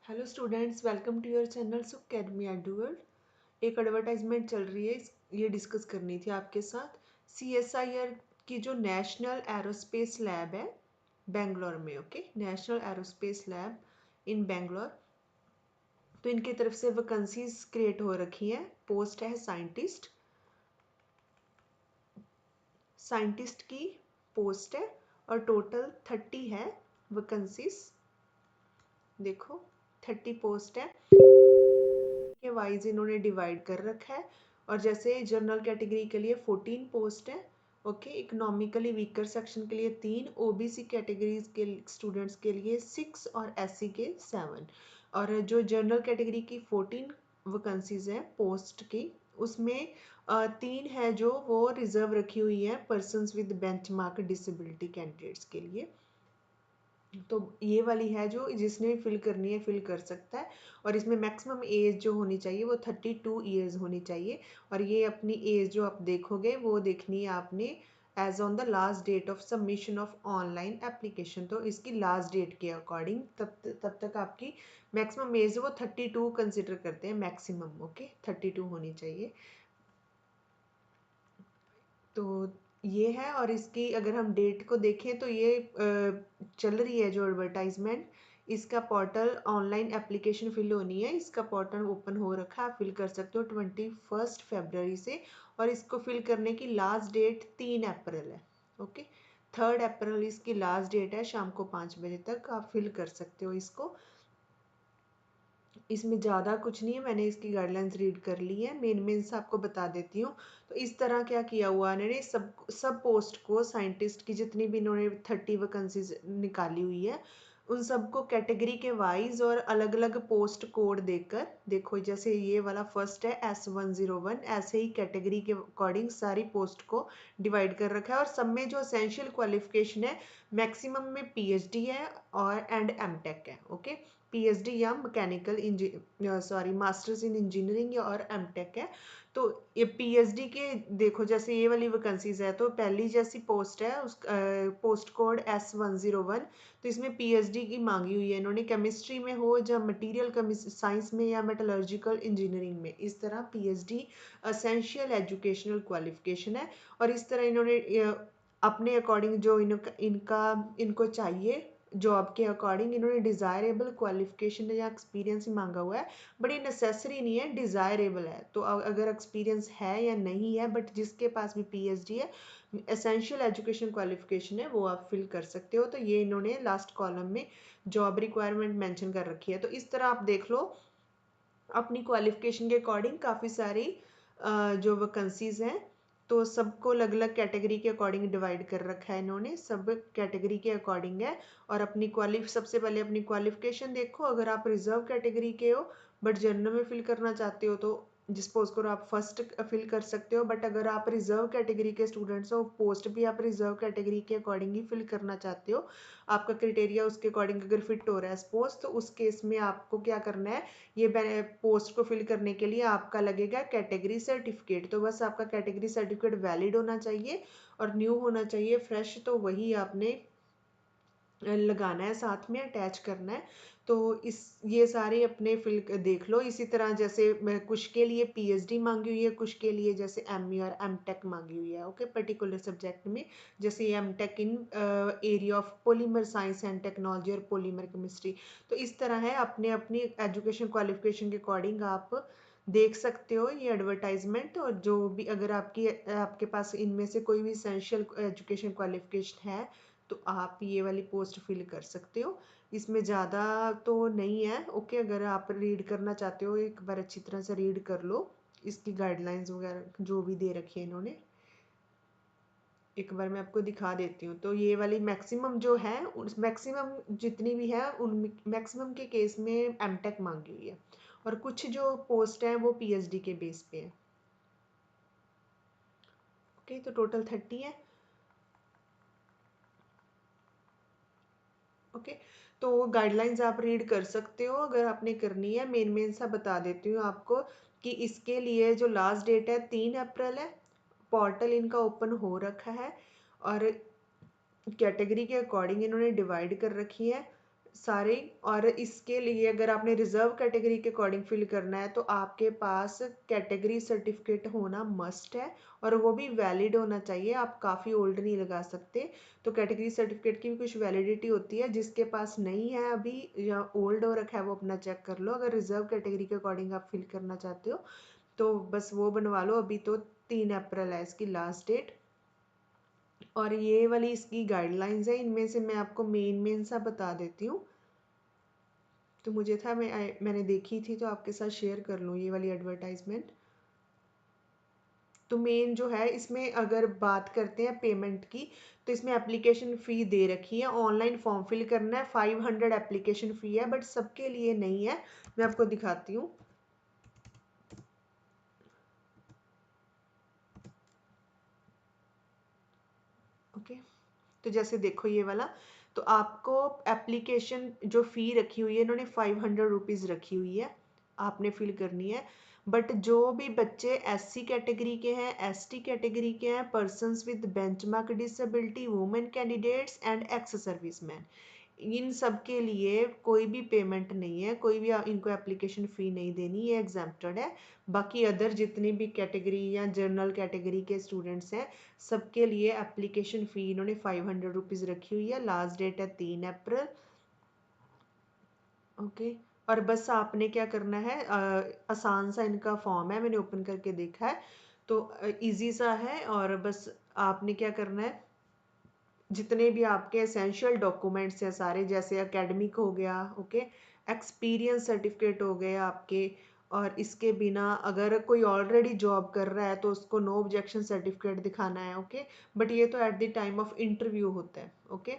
Hello students, welcome to your channel academy Eduworld. एक advertisement चल रही है, ये डिस्कस करनी थी आपके साथ। CSIR की जो नेशनल एरोस्पेस लैब है बेंगलोर में, okay, national aerospace lab in Bangalore. तो इनकी तरफ से वैकेंसीज क्रिएट हो रखी हैं। पोस्ट है साइंटिस्ट की पोस्ट है और टोटल 30 है वैकेंसीज। देखो 30 पोस्ट है के वाइज इन्होंने डिवाइड कर रखा है। और जैसे जनरल कैटेगरी के लिए 14 पोस्ट है, ओके, इकोनॉमिकली वीकर सेक्शन के लिए 3, OBC कैटेगरीज के स्टूडेंट्स के लिए 6 और SC के 7। और जो जनरल कैटेगरी की 14 वैकेंसीज है पोस्ट की, उसमें 3 है जो वो रिजर्व रखी हुई है persons with benchmark disability candidates के लिए। तो ये वाली है जो जिसने फिल करनी है फिल कर सकता है। और इसमें मैक्सिमम एज जो होनी चाहिए वो 32 ईयर्स होनी चाहिए। और ये अपनी एज जो आप देखोगे वो देखनी है आपने age on the last date of submission of online application. तो इसकी लास्ट डेट के अकॉर्डिंग तब तक आपकी मैक्सिमम एज वो 32 कंसिडर करते हैं मैक्सिमम, ओके, 32 होनी चाहिए। तो ये है। और इसकी अगर हम डेट को देखें तो ये चल रही है जो एडवर्टाइजमेंट, इसका पोर्टल ऑनलाइन एप्लीकेशन फिल होनी है। इसका पोर्टल ओपन हो रखा है, आप फिल कर सकते हो 21 फरवरी से। और इसको फिल करने की लास्ट डेट 3 अप्रैल है, ओके। 3 अप्रैल इसकी लास्ट डेट है, शाम को 5 बजे तक आप फिल कर सकते हो इसको। इसमें ज़्यादा कुछ नहीं है, मैंने इसकी गाइडलाइंस रीड कर ली है। मेंस आपको बता देती हूँ। तो इस तरह क्या किया हुआ इन्होंने, सब पोस्ट को साइंटिस्ट की जितनी भी इन्होंने 30 वैकेंसीज निकाली हुई है उन सबको कैटेगरी के वाइज और अलग अलग पोस्ट कोड देकर, देखो जैसे ये वाला फर्स्ट है S101, ऐसे ही कैटेगरी के अकॉर्डिंग सारी पोस्ट को डिवाइड कर रखा है। और सब में जो असेंशियल क्वालिफिकेशन है मैक्सिमम में PhD है और एंड MTech है, ओके। PhD या मास्टर्स इन इंजीनियरिंग और MTech है। तो ये PhD के देखो जैसे ये वाली वैकेंसीज है, तो पहली जैसी पोस्ट है उस पोस्ट कोड S101। तो इसमें PhD की मांगी हुई है इन्होंने, केमिस्ट्री में हो या मटेरियल साइंस में या मेटलर्जिकल इंजीनियरिंग में, इस तरह PhD असेंशियल एजुकेशनल क्वालिफिकेशन है। और इस तरह इन्होंने अपने अकॉर्डिंग जो इनको चाहिए जॉब के अकॉर्डिंग इन्होंने डिज़ायरेबल क्वालिफिकेशन या एक्सपीरियंस ही मांगा हुआ है। बड़ी नेसेसरी नहीं है, डिज़ायरेबल है। तो अगर एक्सपीरियंस है या नहीं है, बट जिसके पास भी PhD है, एसेंशियल एजुकेशन क्वालिफिकेशन है, वो आप फिल कर सकते हो। तो ये इन्होंने लास्ट कॉलम में जॉब रिक्वायरमेंट मेंशन कर रखी है। तो इस तरह आप देख लो अपनी क्वालिफिकेशन के अकॉर्डिंग काफ़ी सारी जो वैकेंसीज हैं, तो सबको अलग अलग कैटेगरी के अकॉर्डिंग डिवाइड कर रखा है इन्होंने, सब कैटेगरी के अकॉर्डिंग है। और सबसे पहले अपनी क्वालिफिकेशन देखो। अगर आप रिजर्व कैटेगरी के हो बट जनरल में फिल करना चाहते हो तो जिसपोज करो आप फर्स्ट फिल कर सकते हो। बट अगर आप रिजर्व कैटेगरी के स्टूडेंट्स हो, पोस्ट भी आप रिजर्व कैटेगरी के अकॉर्डिंग ही फिल करना चाहते हो, आपका क्राइटेरिया उसके अकॉर्डिंग अगर फिट हो रहा है सपोज, तो उस केस में आपको क्या करना है, ये पोस्ट को फिल करने के लिए आपका लगेगा कैटेगरी सर्टिफिकेट। तो बस आपका कैटेगरी सर्टिफिकेट वैलिड होना चाहिए और न्यू होना चाहिए, फ्रेश। तो वही आपने लगाना है, साथ में अटैच करना है। तो इस ये सारे अपने फिल देख लो। इसी तरह जैसे कुछ के लिए PhD मांगी हुई है, कुछ के लिए जैसे ME और MTech मांगी हुई है, ओके, पर्टिकुलर सब्जेक्ट में। जैसे MTech in area of polymer science and technology और पॉलीमर केमिस्ट्री। तो इस तरह है, अपने अपनी एजुकेशन क्वालिफिकेशन के अकॉर्डिंग आप देख सकते हो ये एडवर्टाइजमेंट। और जो भी अगर आपके पास इनमें से कोई भी एसेंशियल एजुकेशन क्वालिफिकेशन है तो आप ये वाली पोस्ट फिल कर सकते हो। इसमें ज़्यादा तो नहीं है, ओके। अगर आप रीड करना चाहते हो एक बार अच्छी तरह से रीड कर लो, इसकी गाइडलाइंस वगैरह जो भी दे रखी है इन्होंने, एक बार मैं आपको दिखा देती हूँ। तो ये वाली मैक्सिमम जो है, उस मैक्सिमम जितनी भी है उन मैक्सिमम के केस में MTech मांगी हुई है। और कुछ जो पोस्ट है वो PhD के बेस पे है, ओके। तो टोटल 30 है, ओके। तो गाइडलाइंस आप रीड कर सकते हो अगर आपने करनी है। मेन सा बता देती हूँ आपको कि इसके लिए जो लास्ट डेट है 3 अप्रैल है। पोर्टल इनका ओपन हो रखा है और कैटेगरी के अकॉर्डिंग इन्होंने डिवाइड कर रखी है। सारे। और इसके लिए अगर आपने रिजर्व कैटेगरी के अकॉर्डिंग फिल करना है तो आपके पास कैटेगरी सर्टिफिकेट होना मस्ट है, और वो भी वैलिड होना चाहिए, आप काफ़ी ओल्ड नहीं लगा सकते। तो कैटेगरी सर्टिफिकेट की भी कुछ वैलिडिटी होती है, जिसके पास नहीं है अभी या ओल्ड हो रखा है वो अपना चेक कर लो। अगर रिजर्व कैटेगरी के अकॉर्डिंग आप फिल करना चाहते हो तो बस वो बनवा लो। अभी तो 3 अप्रैल है इसकी लास्ट डेट। और ये वाली इसकी गाइडलाइंस है, इनमें से मैं आपको मेन सा बता देती हूँ। तो मुझे था मैंने देखी थी तो आपके साथ शेयर कर लूँ ये वाली एडवर्टाइजमेंट। तो मेन जो है इसमें अगर बात करते हैं पेमेंट की, तो इसमें एप्लीकेशन फ़ी दे रखी है, ऑनलाइन फॉर्म फिल करना है, 500 एप्लीकेशन फ़ी है, बट सबके लिए नहीं है। मैं आपको दिखाती हूँ। ओके, तो जैसे देखो ये वाला, तो आपको एप्लीकेशन जो फ़ी रखी हुई है इन्होंने 500 रुपीज़ रखी हुई है, आपने फिल करनी है। बट जो भी बच्चे एससी कैटेगरी के हैं, एसटी कैटेगरी के हैं, persons with benchmark disability, women candidates and ex serviceman, इन सब के लिए कोई भी पेमेंट नहीं है, कोई भी इनको एप्लीकेशन फ़ी नहीं देनी, ये एग्जेम्प्टेड है। बाकी अदर जितनी भी कैटेगरी या जनरल कैटेगरी के स्टूडेंट्स हैं सबके लिए एप्लीकेशन फ़ी इन्होंने 500 रुपीज़ रखी हुई है। लास्ट डेट है 3 अप्रैल। ओके, और बस आपने क्या करना है, आसान सा इनका फॉर्म है, मैंने ओपन करके देखा है तो इजी सा है। और बस आपने क्या करना है, जितने भी आपके एसेंशियल डॉक्यूमेंट्स हैं सारे, जैसे एकेडमिक हो गया, ओके, एक्सपीरियंस सर्टिफिकेट हो गए आपके, और इसके बिना अगर कोई ऑलरेडी जॉब कर रहा है तो उसको नो ऑब्जेक्शन सर्टिफिकेट दिखाना है, ओके। बट ये तो at the time of interview होता है, ओके।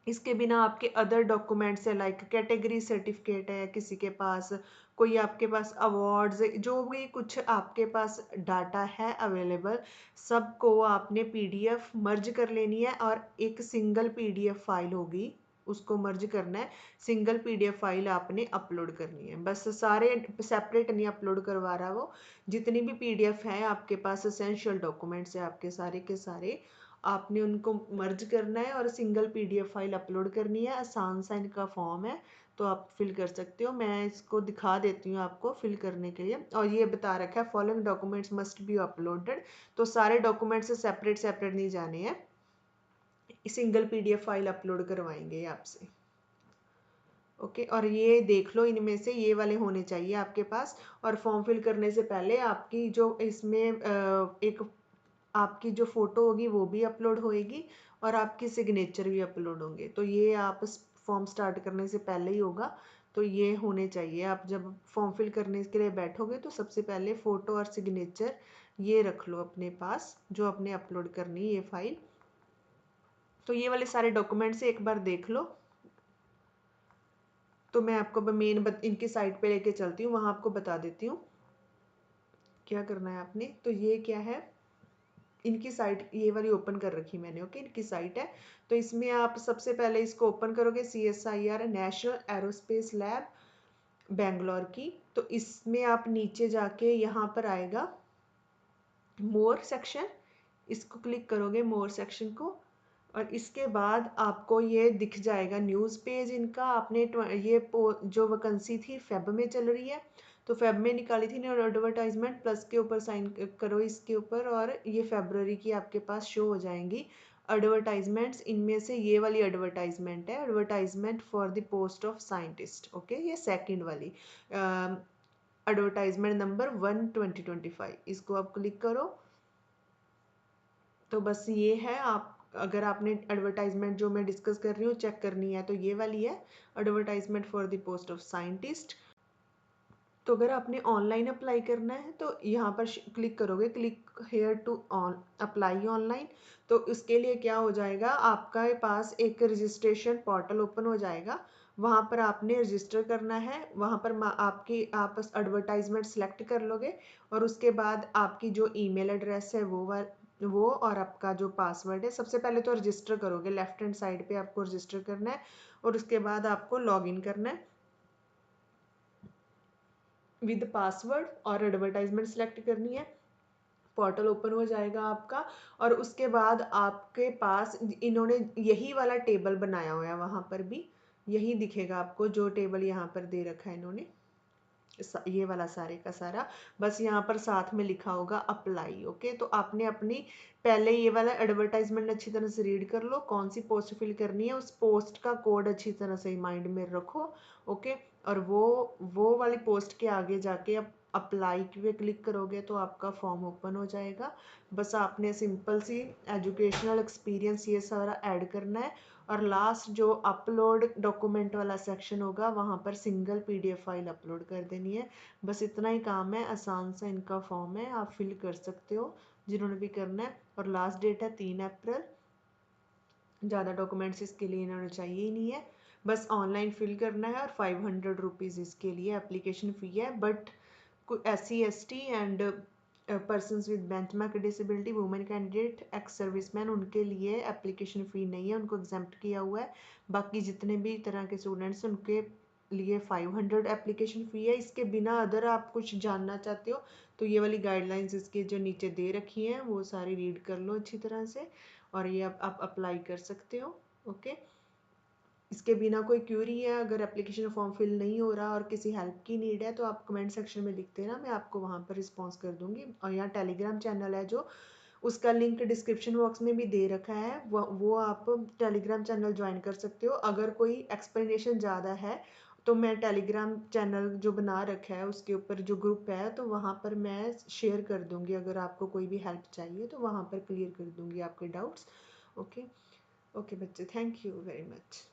इसके बिना आपके अदर डॉक्यूमेंट्स है, लाइक कैटेगरी सर्टिफिकेट है किसी के पास, कोई आपके पास अवार्ड्स, जो भी कुछ आपके पास डाटा है अवेलेबल, सबको आपने पीडीएफ मर्ज कर लेनी है, और एक सिंगल पीडीएफ फाइल होगी उसको मर्ज करना है, सिंगल पीडीएफ फाइल आपने अपलोड करनी है। बस सारे सेपरेट नहीं अपलोड करवा रहा वो, जितनी भी पीडीएफ है आपके पास, एसेंशियल डॉक्यूमेंट्स है आपके सारे के सारे, आपने उनको मर्ज करना है और सिंगल पीडीएफ फाइल अपलोड करनी है। आसान सा इनका फॉर्म है, तो आप फिल कर सकते हो। मैं इसको दिखा देती हूँ आपको फिल करने के लिए। और ये बता रखा है following documents must be uploaded, तो सारे डॉक्यूमेंट्स सेपरेट सेपरेट नहीं जाने हैं, सिंगल पीडीएफ फाइल अपलोड करवाएंगे आपसे। ओके, और ये देख लो इनमें से ये वाले होने चाहिए आपके पास। और फॉर्म फिल करने से पहले आपकी जो इसमें एक आपकी जो फोटो होगी वो भी अपलोड होएगी, और आपकी सिग्नेचर भी अपलोड होंगे। तो ये आप फॉर्म स्टार्ट करने से पहले ही होगा, तो ये होने चाहिए। आप जब फॉर्म फिल करने के लिए बैठोगे तो सबसे पहले फ़ोटो और सिग्नेचर ये रख लो अपने पास, जो आपने अपलोड करनी है ये फाइल। तो ये वाले सारे डॉक्यूमेंट्स एक बार देख लो। तो मैं आपको इनकी साइट पे लेके चलती हूँ, वहाँ आपको बता देती हूँ क्या करना है आपने। तो ये क्या है, इनकी साइट ये वाली ओपन कर रखी मैंने, ओके, इनकी साइट है। तो इसमें आप सबसे पहले इसको ओपन करोगे, CSIR national aerospace lab Bangalore की। तो इसमें आप नीचे जाके यहाँ पर आएगा मोर सेक्शन, इसको क्लिक करोगे मोर सेक्शन को, और इसके बाद आपको ये दिख जाएगा न्यूज़ पेज इनका। आपने ये जो वैकेंसी थी फेब में चल रही है, तो फेब में निकाली थी ना एडवर्टाइजमेंट, प्लस के ऊपर साइन करो इसके ऊपर, और ये फरवरी की आपके पास शो हो जाएंगी एडवर्टाइजमेंट्स। इनमें से ये वाली एडवर्टाइजमेंट है, advertisement for the post of scientist, okay, ये सेकंड वाली एडवर्टाइजमेंट नंबर 1/2025, इसको आप क्लिक करो। तो बस ये है, आप अगर आपने एडवर्टाइजमेंट जो मैं डिस्कस कर रही हूँ चेक करनी है तो ये वाली है, advertisement for the post of scientist. तो अगर आपने ऑनलाइन अप्लाई करना है तो यहाँ पर क्लिक करोगे, click here to on apply online. तो उसके लिए क्या हो जाएगा, आपका पास एक रजिस्ट्रेशन पोर्टल ओपन हो जाएगा, वहाँ पर आपने रजिस्टर करना है। वहाँ पर आप एडवर्टाइजमेंट सेलेक्ट कर लोगे, और उसके बाद आपकी जो ईमेल एड्रेस है वो और आपका जो पासवर्ड है, सबसे पहले तो रजिस्टर करोगे, लेफ्ट हैंड साइड पे आपको रजिस्टर करना है, और उसके बाद आपको लॉगिन करना है विद पासवर्ड, और एडवर्टाइजमेंट सेलेक्ट करनी है। पोर्टल ओपन हो जाएगा आपका, और उसके बाद आपके पास इन्होंने यही वाला टेबल बनाया हुआ है वहाँ पर भी, यही दिखेगा आपको जो टेबल यहाँ पर दे रखा है इन्होंने, ये वाला सारे का सारा। बस यहाँ पर साथ में लिखा होगा अप्लाई। ओके, तो आपने अपनी पहले ये वाला एडवर्टाइजमेंट अच्छी तरह से रीड कर लो, कौन सी पोस्ट फिल करनी है, उस पोस्ट का कोड अच्छी तरह से माइंड में रखो। ओके, और वो वाली पोस्ट के आगे जाके अब अप्लाई पे क्लिक करोगे तो आपका फॉर्म ओपन हो जाएगा। बस आपने सिंपल सी एजुकेशनल एक्सपीरियंस ये सारा ऐड करना है, और लास्ट जो अपलोड डॉक्यूमेंट वाला सेक्शन होगा वहाँ पर सिंगल पीडीएफ फाइल अपलोड कर देनी है। बस इतना ही काम है, आसान सा इनका फॉर्म है, आप फिल कर सकते हो जिन्होंने भी करना है। और लास्ट डेट है 3 अप्रैल। ज़्यादा डॉक्यूमेंट्स इसके लिए इन्होंने चाहिए ही नहीं है, बस ऑनलाइन फिल करना है। और 500 रुपीज़ इसके लिए एप्लीकेशन फ़ी है। But SC ST and persons with benchmark disability, women candidate, ex serviceman, उनके लिए एप्लीकेशन फ़ी नहीं है, उनको एग्जेम्प्ट किया हुआ है। बाकी जितने भी तरह के स्टूडेंट्स उनके लिए 500 एप्लीकेशन फ़ी है। इसके बिना अदर आप कुछ जानना चाहते हो तो ये वाली गाइडलाइंस इसके जो नीचे दे रखी हैं वो सारी रीड कर लो अच्छी तरह से, और ये आप अप्लाई कर सकते हो। ओके, इसके बिना कोई क्यूरी है, अगर एप्लीकेशन फॉर्म फिल नहीं हो रहा और किसी हेल्प की नीड है तो आप कमेंट सेक्शन में लिखते ना, मैं आपको वहाँ पर रिस्पॉन्स कर दूंगी। और यहाँ टेलीग्राम चैनल है जो, उसका लिंक डिस्क्रिप्शन बॉक्स में भी दे रखा है, वो आप टेलीग्राम चैनल ज्वाइन कर सकते हो। अगर कोई एक्सप्लेनेशन ज़्यादा है तो मैं टेलीग्राम चैनल जो बना रखा है उसके ऊपर जो ग्रुप है तो वहाँ पर मैं शेयर कर दूँगी, अगर आपको कोई भी हेल्प चाहिए तो वहाँ पर क्लियर कर दूँगी आपके डाउट्स। ओके, ओके बच्चे, थैंक यू वेरी मच।